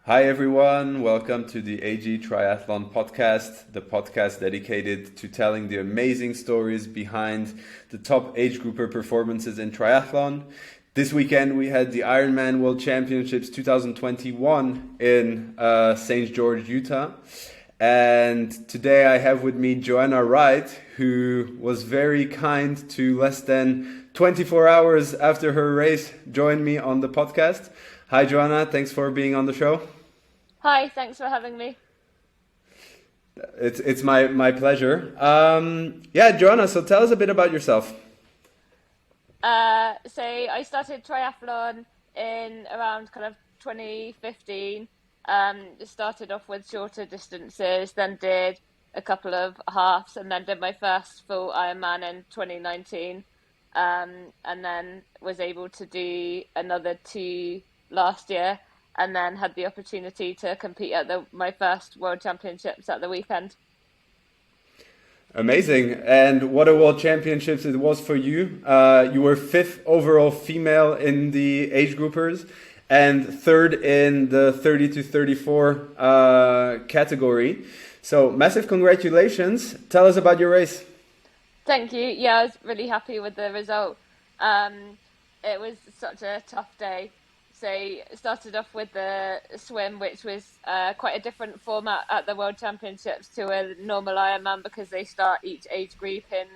Hi everyone, welcome to the AG Triathlon podcast, the podcast dedicated to telling the amazing stories behind the top age grouper performances in triathlon. This weekend we had the IRONMAN World Championships 2021 in St. George, Utah. And today I have with me Joanna Wright, who was very kind to less than 24 hours after her race join me on the podcast. Hi Joanna, thanks for being on the show. Hi, thanks for having me. It's my pleasure. Joanna, so tell us a bit about yourself. So I started triathlon in around kind of 2015. Started off with shorter distances, then did a couple of halves, and then did my first full Ironman in 2019. And then was able to do another two last year, and then had the opportunity to compete at my first World Championships at the weekend. Amazing. And what a World Championships it was for you. You were fifth overall female in the age groupers and third in the 30 to 34 category. So massive congratulations. Tell us about your race. Thank you. Yeah, I was really happy with the result. It was such a tough day. So started off with the swim, which was quite a different format at the World Championships to a normal Ironman because they start each age group in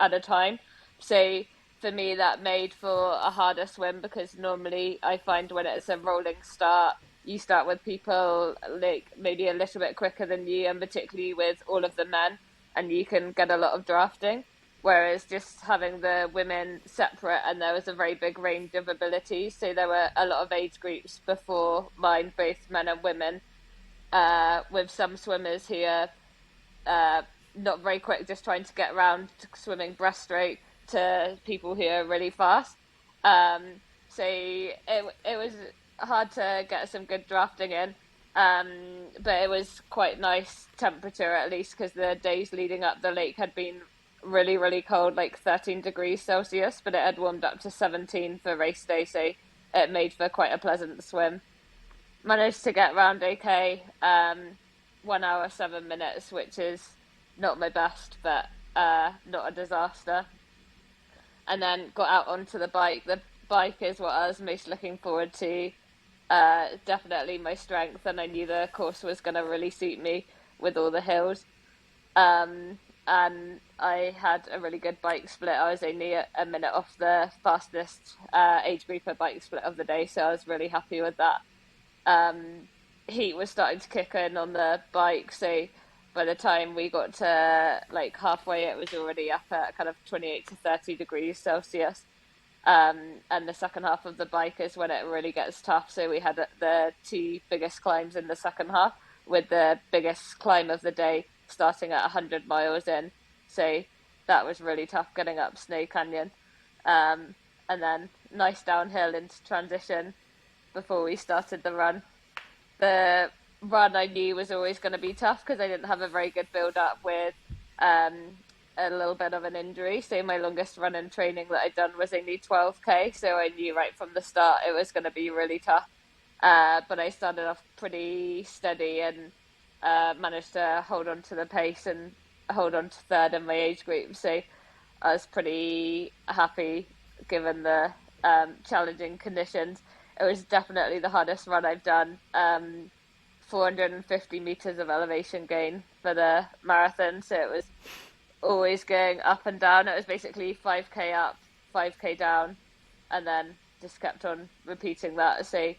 at a time. So for me, that made for a harder swim because normally I find when it's a rolling start, you start with people like maybe a little bit quicker than you, and particularly with all of the men, and you can get a lot of drafting. Whereas just having the women separate, and there was a very big range of abilities. So there were a lot of age groups before mine, both men and women, with some swimmers who are not very quick, just trying to get around swimming breaststroke, to people who are really fast. So it was hard to get some good drafting in. But it was quite nice temperature, at least, because the days leading up the lake had been really cold, like 13 degrees Celsius, but it had warmed up to 17 for race day, so it made for quite a pleasant swim. Managed to get around okay, 1 hour 7 minutes, which is not my best, but not a disaster. And then got out onto the bike. The bike is what I was most looking forward to. Definitely my strength, and I knew the course was going to really suit me with all the hills. And I had a really good bike split. I was only a minute off the fastest age grouper bike split of the day, so I was really happy with that. Heat was starting to kick in on the bike, so by the time we got to like halfway, it was already up at kind of 28 to 30 degrees Celsius. And the second half of the bike is when it really gets tough. So we had the two biggest climbs in the second half, with the biggest climb of the day starting at 100 miles in. So that was really tough, getting up Snow Canyon. And then nice downhill into transition before we started the run. The run I knew was always going to be tough because I didn't have a very good build up with a little bit of an injury. So my longest run in training that I'd done was only 12k. So I knew right from the start it was going to be really tough. But I started off pretty steady and managed to hold on to the pace and hold on to third in my age group. So I was pretty happy given the challenging conditions. It was definitely the hardest run I've done. 450 meters of elevation gain for the marathon. So it was always going up and down. It was basically 5k up, 5k down, and then just kept on repeating that. So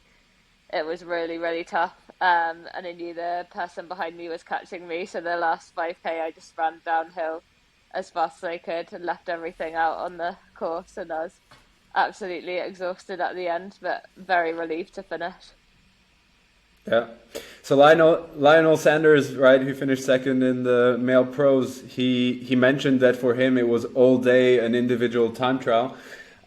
it was really tough. And I knew the person behind me was catching me. So the last 5k, I just ran downhill as fast as I could and left everything out on the course. And I was absolutely exhausted at the end, but very relieved to finish. Yeah. So Lionel Sanders, right, who finished second in the male pros, he mentioned that for him it was all day an individual time trial.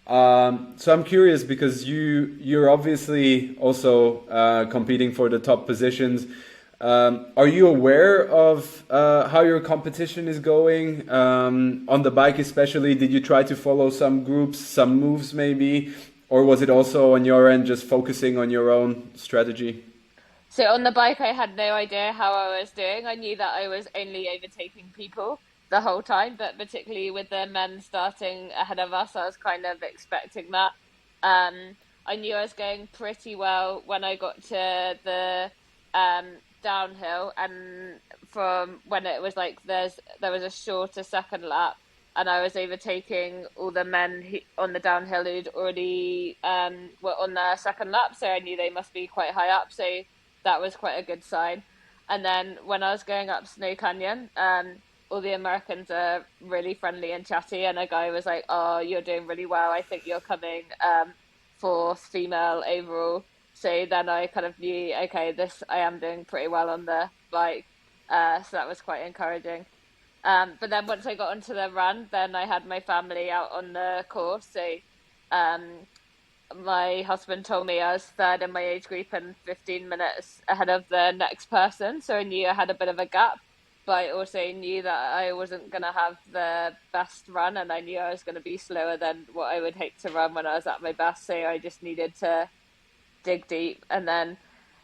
So I'm curious because you're obviously also competing for the top positions. Are you aware of how your competition is going on the bike especially? Did you try to follow some groups, some moves maybe? Or was it also on your end just focusing on your own strategy? So on the bike, I had no idea how I was doing. I knew that I was only overtaking people the whole time, but particularly with the men starting ahead of us, I was kind of expecting that. I knew I was going pretty well when I got to the downhill, and from when it was like there was a shorter second lap, and I was overtaking all the men on the downhill who'd already were on their second lap, so I knew they must be quite high up. So that was quite a good sign. And then when I was going up Snow Canyon, all the Americans are really friendly and chatty, and a guy was like, "Oh, you're doing really well. I think you're coming fourth female overall." So then I kind of knew, okay, this I am doing pretty well on the bike. So that was quite encouraging. But then once I got onto the run, then I had my family out on the course. So um, my husband told me I was third in my age group and 15 minutes ahead of the next person. So I knew I had a bit of a gap, but I also knew that I wasn't going to have the best run, and I knew I was going to be slower than what I would hope to run when I was at my best. So I just needed to dig deep. And then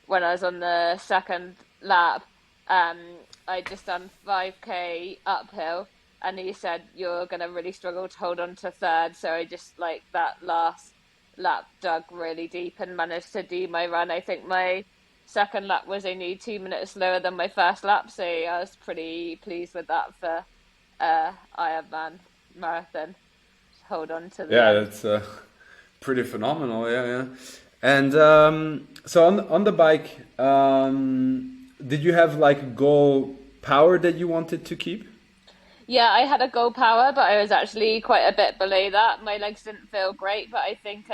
when I was on the second lap, um, I just done 5K uphill, and he said you're gonna really struggle to hold on to third. So I just like that last lap dug really deep and managed to do my run. I think my second lap was only 2 minutes slower than my first lap, so I was pretty pleased with that for Ironman marathon. Hold on to the Yeah, end. that's pretty phenomenal. Yeah, yeah. And so on the bike, did you have like a goal power that you wanted to keep? Yeah, I had a goal power, but I was actually quite a bit below that. My legs didn't feel great, but I think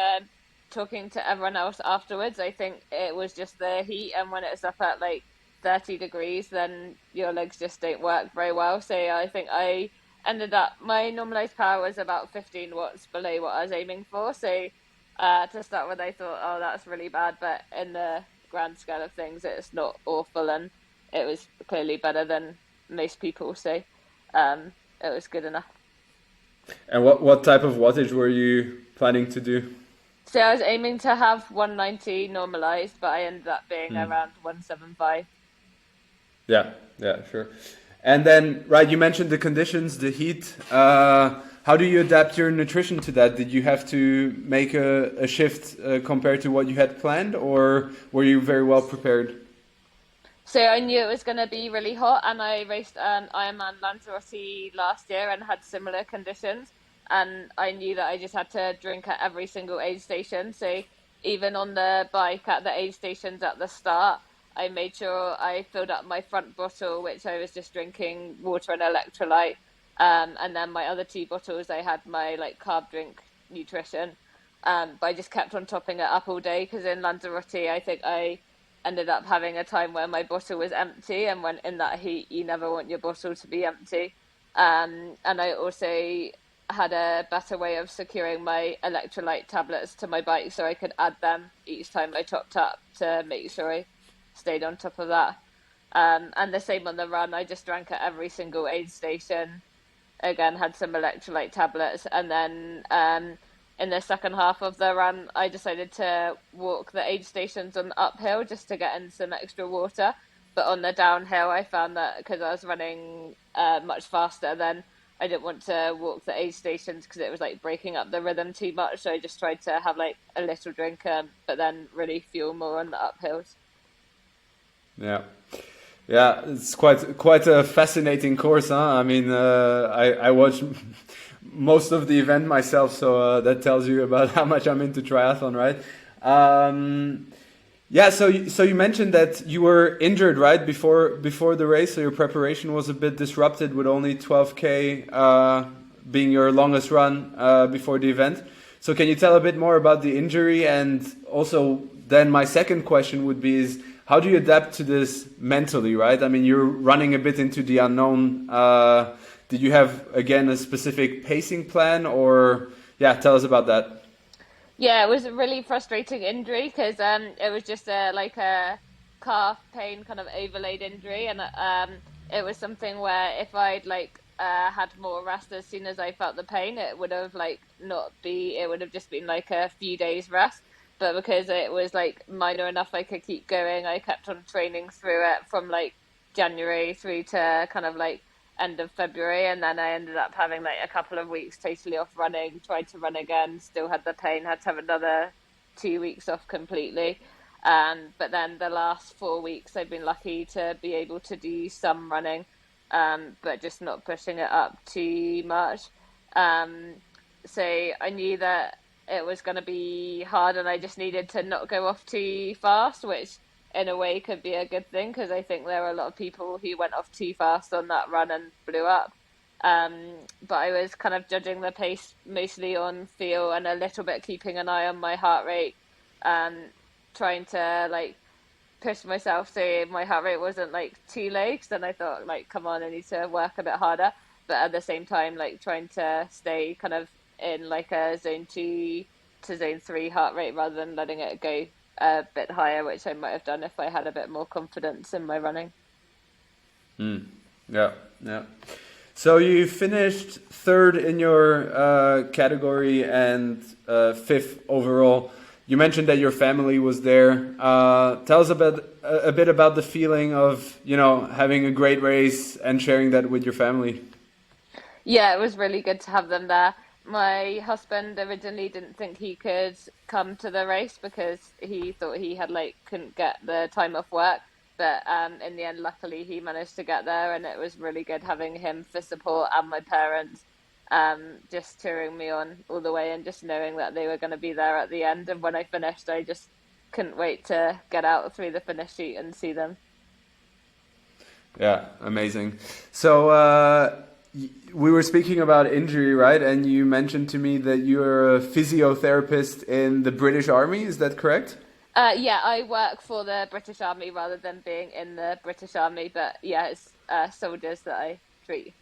talking to everyone else afterwards, I think it was just the heat, and when it's up at like 30 degrees, then your legs just don't work very well. So I think I ended up, my normalized power was about 15 watts below what I was aiming for. So to start with, I thought, oh, that's really bad, but in the grand scale of things, it's not awful, and it was clearly better than most people. So it was good enough. And what type of wattage were you planning to do? So I was aiming to have 190 normalized, but I ended up being around 175. Yeah, yeah, sure. And then, right, you mentioned the conditions, the heat. How do you adapt your nutrition to that? Did you have to make a shift compared to what you had planned, or were you very well prepared? So I knew it was going to be really hot, and I raced an Ironman Lanzarote last year and had similar conditions. And I knew that I just had to drink at every single aid station. So even on the bike at the aid stations at the start, I made sure I filled up my front bottle, which I was just drinking water and electrolyte. And then my other two bottles, I had my like carb drink nutrition. But I just kept on topping it up all day because in Lanzarote, I think I ended up having a time where my bottle was empty, and when in that heat, you never want your bottle to be empty. And I also had a better way of securing my electrolyte tablets to my bike, so I could add them each time I topped up to make sure I stayed on top of that. And the same on the run, I just drank at every single aid station. Again, had some electrolyte tablets, and then in the second half of the run, I decided to walk the aid stations on the uphill just to get in some extra water. But on the downhill, I found that because I was running much faster, then I didn't want to walk the aid stations because it was like breaking up the rhythm too much. So I just tried to have like a little drink, but then really fuel more on the uphills. Yeah. Yeah, it's quite a fascinating course, huh? I mean, I watched most of the event myself, so that tells you about how much I'm into triathlon, right? Yeah, so you mentioned that you were injured, right, before the race, so your preparation was a bit disrupted with only 12K being your longest run before the event. So can you tell a bit more about the injury? And also then my second question would be is how do you adapt to this mentally, right? I mean, you're running a bit into the unknown. Did you have, again, a specific pacing plan or, yeah, tell us about that. Yeah, it was a really frustrating injury because it was just like a calf pain kind of overlaid injury, and it was something where if I'd like had more rest as soon as I felt the pain, it would have like not be, it would have just been like a few days rest. but because it was like minor enough I could keep going, I kept on training through it from like January through to kind of like end of February, and then I ended up having like a couple of weeks totally off running, tried to run again, still had the pain, had to have another 2 weeks off completely. But then the last 4 weeks I've been lucky to be able to do some running, but just not pushing it up too much. Um, so I knew that it was going to be hard, and I just needed to not go off too fast, which in a way could be a good thing because I think there were a lot of people who went off too fast on that run and blew up. Um, but I was kind of judging the pace mostly on feel and a little bit keeping an eye on my heart rate, um, trying to like push myself so my heart rate wasn't like too low. 'Cause then I thought like, come on, I need to work a bit harder. But at the same time, like trying to stay kind of in like a zone 2 to zone 3 heart rate rather than letting it go a bit higher, which I might have done if I had a bit more confidence in my running. Yeah, yeah. So you finished third in your category and fifth overall. You mentioned that your family was there. Tell us a bit about the feeling of, having a great race and sharing that with your family. Yeah, it was really good to have them there. My husband originally didn't think he could come to the race because he thought he had like couldn't get the time off work. But in the end, luckily he managed to get there, and it was really good having him for support and my parents just cheering me on all the way and just knowing that they were going to be there at the end. And when I finished, I just couldn't wait to get out through the finish sheet and see them. Yeah, amazing. So we were speaking about injury, right? And you mentioned to me that you're a physiotherapist in the British Army. Is that correct? Yeah, I work for the British Army rather than being in the British Army, but yeah, it's soldiers that I treat.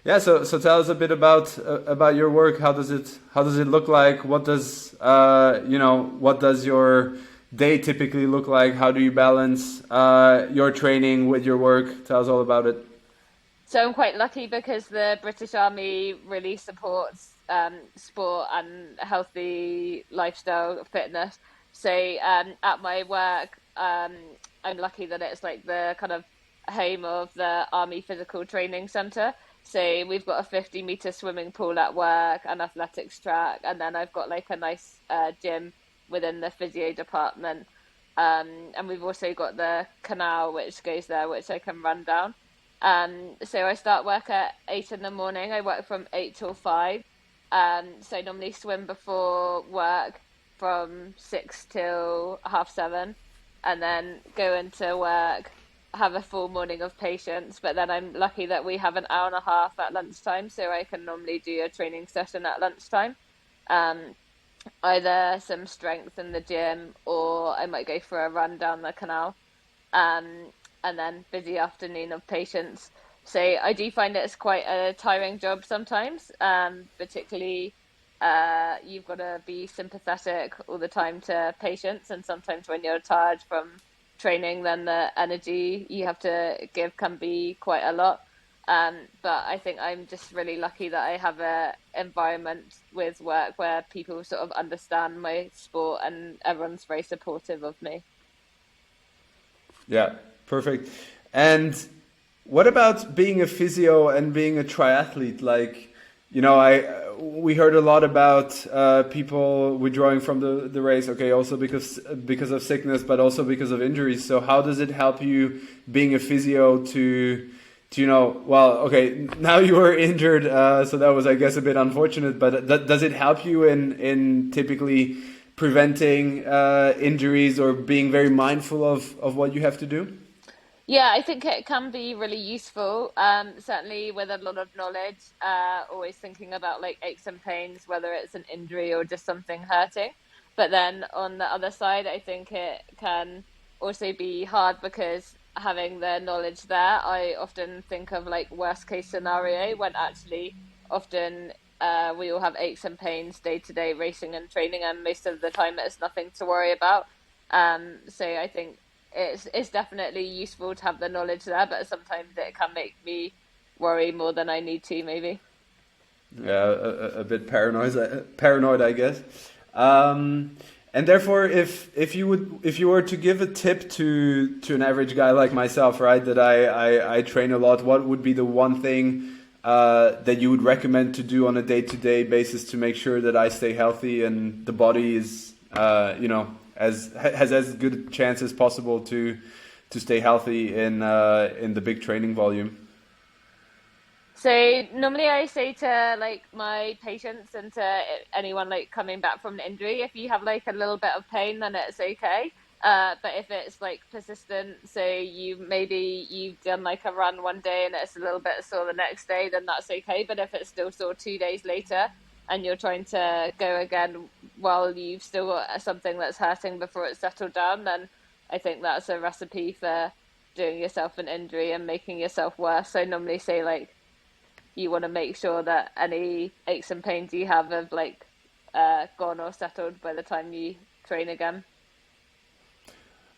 Yeah, so tell us a bit about your work. How does it look like? What does your day typically look like? How do you balance your training with your work? Tell us all about it. So I'm quite lucky because the British Army really supports sport and healthy lifestyle fitness. So at my work, I'm lucky that it's like the kind of home of the Army Physical Training Centre. So we've got a 50-meter swimming pool at work, an athletics track, and then I've got like a nice gym within the physio department. And we've also got the canal which goes there, which I can run down. So I start work at 8 in the morning. I work from 8 till 5. So I normally swim before work from 6 till half 7, and then go into work, have a full morning of patients. But then I'm lucky that we have an hour and a half at lunchtime, so I can normally do a training session at lunchtime. Um, Either some strength in the gym, or I might go for a run down the canal. And then busy afternoon of patients. So I do find it's quite a tiring job sometimes, particularly you've got to be sympathetic all the time to patients, and sometimes when you're tired from training, then the energy you have to give can be quite a lot. But I think I'm just really lucky that I have a environment with work where people sort of understand my sport and everyone's very supportive of me. Yeah, perfect. And what about being a physio and being a triathlete? Like, we heard a lot about people withdrawing from the race. Okay, also because of sickness, but also because of injuries. So how does it help you being a physio to well, okay, now you were injured, so that was, I guess, a bit unfortunate. But does it help you in typically preventing injuries or being very mindful of what you have to do? Yeah, I think it can be really useful. Certainly with a lot of knowledge, always thinking about like aches and pains, whether it's an injury or just something hurting. But then on the other side, I think it can also be hard because having the knowledge there, I often think of like worst case scenario when actually often we all have aches and pains day to day racing and training, and most of the time it's nothing to worry about. So I think it's definitely useful to have the knowledge there, but sometimes it can make me worry more than I need to, maybe. Yeah, a bit paranoid, I guess. And And therefore, if you were to give a tip to an average guy like myself, right, that I train a lot, what would be the one thing that you would recommend to do on a day-to-day basis to make sure that I stay healthy and the body is has as good a chance as possible to stay healthy in the big training volume? So normally I say to like my patients and to anyone like coming back from an injury, if you have like a little bit of pain, then it's okay. But if it's like persistent, so you've done like a run one day and it's a little bit sore the next day, then that's okay. But if it's still sore 2 days later and you're trying to go again while you've still got something that's hurting before it's settled down, then I think that's a recipe for doing yourself an injury and making yourself worse. So I normally say like you want to make sure that any aches and pains you have like gone or settled by the time you train again.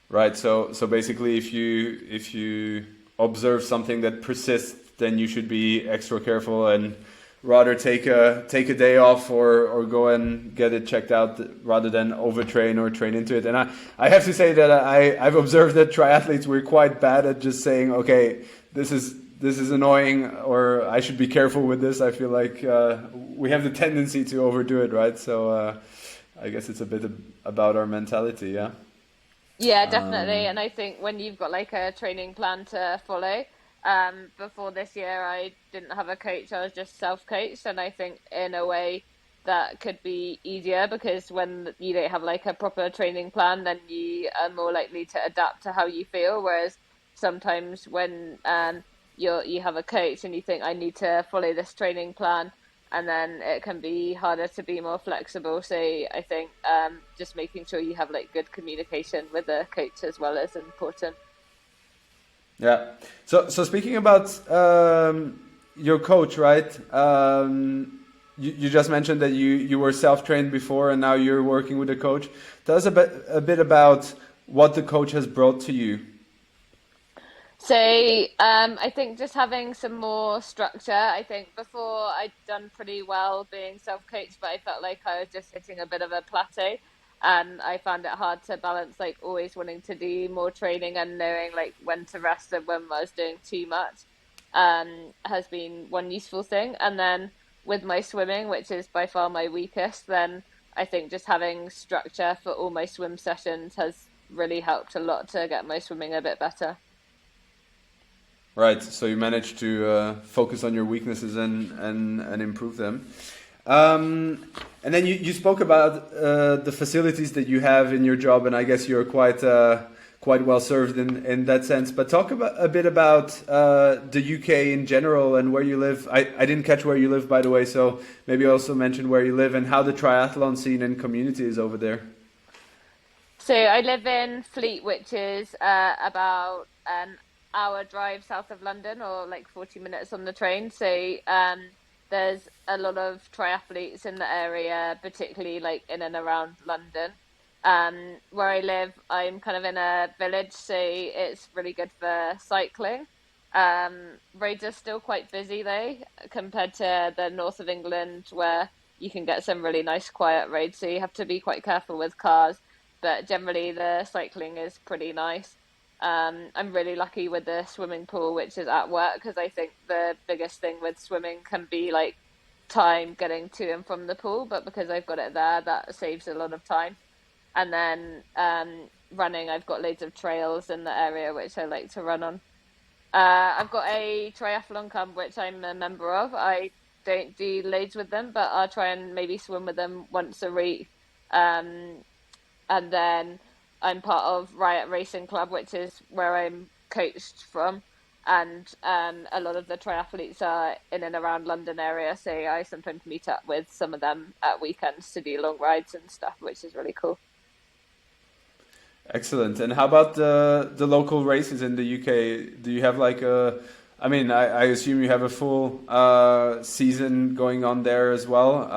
Right. So basically, if you observe something that persists, then you should be extra careful and rather take a day off or go and get it checked out rather than overtrain or train into it. And I have to say that I've observed that triathletes were quite bad at just saying, okay, this is annoying, or I should be careful with this. I feel like we have the tendency to overdo it, right? So I guess it's a bit about our mentality, yeah? Yeah, definitely. And I think when you've got like a training plan to follow, before this year, I didn't have a coach. I was just self-coached, and I think in a way that could be easier because when you don't have like a proper training plan, then you are more likely to adapt to how you feel. Whereas sometimes when you have a coach and you think I need to follow this training plan, and then it can be harder to be more flexible. So I think just making sure you have like good communication with the coach as well is important. Yeah. So speaking about your coach, right? You just mentioned that you were self-trained before and now you're working with a coach. Tell us a bit about what the coach has brought to you. So I think just having some more structure. I think before I'd done pretty well being self-coached, but I felt like I was just hitting a bit of a plateau, and I found it hard to balance like always wanting to do more training and knowing like when to rest and when I was doing too much. Has been one useful thing. And then with my swimming, which is by far my weakest, then I think just having structure for all my swim sessions has really helped a lot to get my swimming a bit better. Right. So you managed to focus on your weaknesses and improve them. And then you spoke about the facilities that you have in your job, and I guess you're quite well served in that sense. But talk a bit about the UK in general and where you live. I didn't catch where you live, by the way, so maybe also mention where you live and how the triathlon scene and community is over there. So I live in Fleet, which is about an hour drive south of London, or like 40 minutes on the train. So there's a lot of triathletes in the area, particularly like in and around London. Where I live, I'm kind of in a village, so it's really good for cycling. Roads are still quite busy though, compared to the north of England, where you can get some really nice quiet roads. So you have to be quite careful with cars, but generally the cycling is pretty nice. I'm really lucky with the swimming pool, which is at work, because I think the biggest thing with swimming can be like time getting to and from the pool, but because I've got it there, that saves a lot of time. And then running, I've got loads of trails in the area which I like to run on. I've got a triathlon club which I'm a member of. I don't do loads with them, but I'll try and maybe swim with them once a week. Um, and then I'm part of Riot Racing Club, which is where I'm coached from. And a lot of the triathletes are in and around London area, so I sometimes meet up with some of them at weekends to do long rides and stuff, which is really cool. Excellent. And how about the local races in the UK? Do you have like a, I mean, I assume you have a full season going on there as well.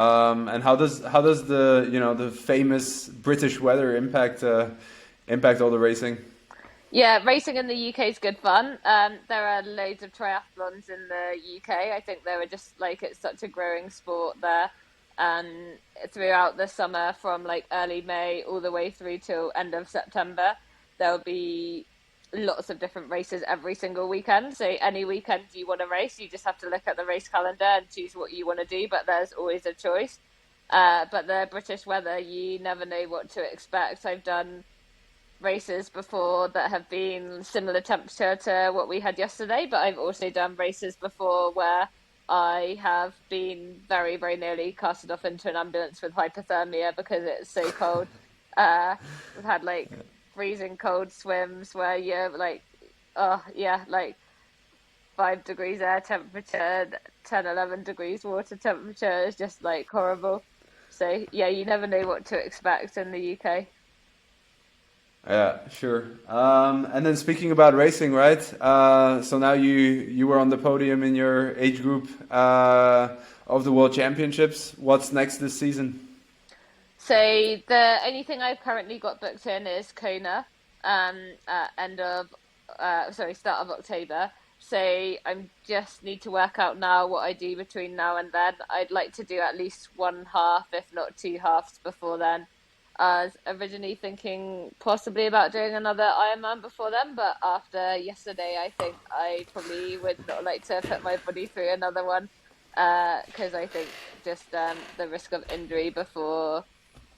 And how does the the famous British weather impact all the racing? Yeah, racing in the UK is good fun. There are loads of triathlons in the UK. I think there are just like it's such a growing sport there. um, throughout the summer from like early May all the way through till end of September. There'll be lots of different races every single weekend. So any weekend you want to race, you just have to look at the race calendar and choose what you want to do, but there's always a choice. But the British weather, you never know what to expect. I've done races before that have been similar temperature to what we had yesterday, but I've also done races before where I have been very, very nearly casted off into an ambulance with hypothermia because it's so cold. We've had like freezing cold swims where you're like, oh yeah, like 5 degrees air temperature, 10, 11 degrees water temperature is just like horrible. So yeah, you never know what to expect in the UK. Yeah, sure. And then speaking about racing, right? So now you were on the podium in your age group of the World Championships. What's next this season? So the only thing I've currently got booked in is Kona, at start of October. So I just need to work out now what I do between now and then. I'd like to do at least one half, if not two halves before then. I was originally thinking possibly about doing another Ironman before then, but after yesterday, I think I probably would not like to put my body through another one, because I think just the risk of injury before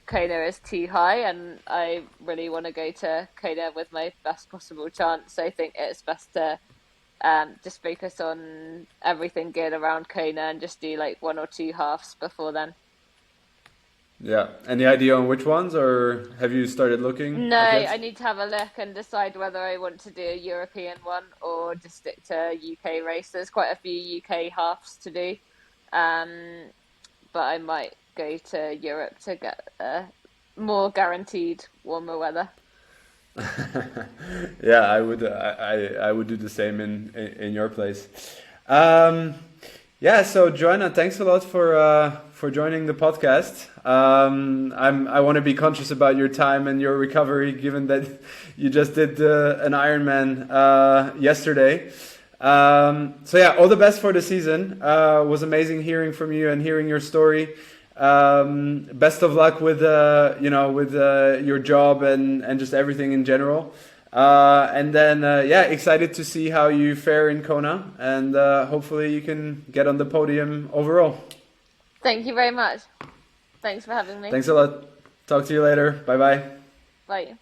Kona is too high, and I really want to go to Kona with my best possible chance. So I think it's best to just focus on everything good around Kona and just do like one or two halves before then. Yeah. Any idea on which ones, or have you started looking No, at I yet? need to have a look and decide whether I want to do a European one or just stick to UK race. There's quite a few UK halves to do, um, but I might go to Europe to get more guaranteed warmer weather. Yeah, I would do the same in your place. Um, yeah, so Joanna, thanks a lot for joining the podcast. I want to be conscious about your time and your recovery, given that you just did an Ironman yesterday. So yeah, all the best for the season. Was amazing hearing from you and hearing your story. Best of luck with your job and just everything in general. And then yeah, excited to see how you fare in Kona, and hopefully you can get on the podium overall. Thank you very much. Thanks for having me. Thanks a lot. Talk to you later. Bye bye. Bye.